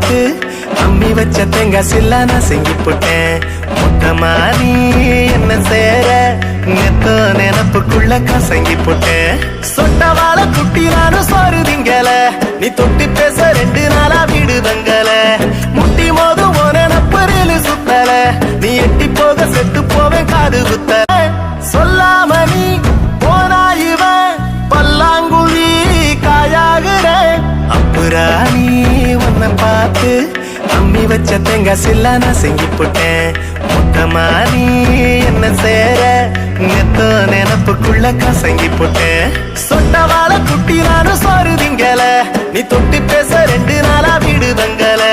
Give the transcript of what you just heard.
பார்த்து அம்மி வச்ச தேங்காய் சில்லா நான் செங்கி போட்டேன். மொத்தமா நீ என்ன சேர நெத்தோ நினப்புக்குள்ள கசங்கி போட்டேன். சொட்டவாள குட்டி நானும் சோறு திங்கல, நீ தொட்டி பேச 2 நாளா வீடு தங்கல. முட்டி மோது நப்பரில் சுத்தல, நீ எட்டி போக செத்து போவேன் காது குத்தல. சொல்லாம நீ போனா இவன் பல்லாங்குழி காயாகுற. அப்புறாணி உன்னை பார்த்து அம்மி வச்ச தேங்காய் சில்லா நான் செங்கி போட்டேன். மொத்தமா நீ என்ன சேர நெத்தோ நினப்புக்குள்ள கசங்கி போட்டேன். சொட்டவாள குட்டி நானும் சோறு திங்கல, நீ தொட்டி பேச 2 நாளா வீடு தங்கல.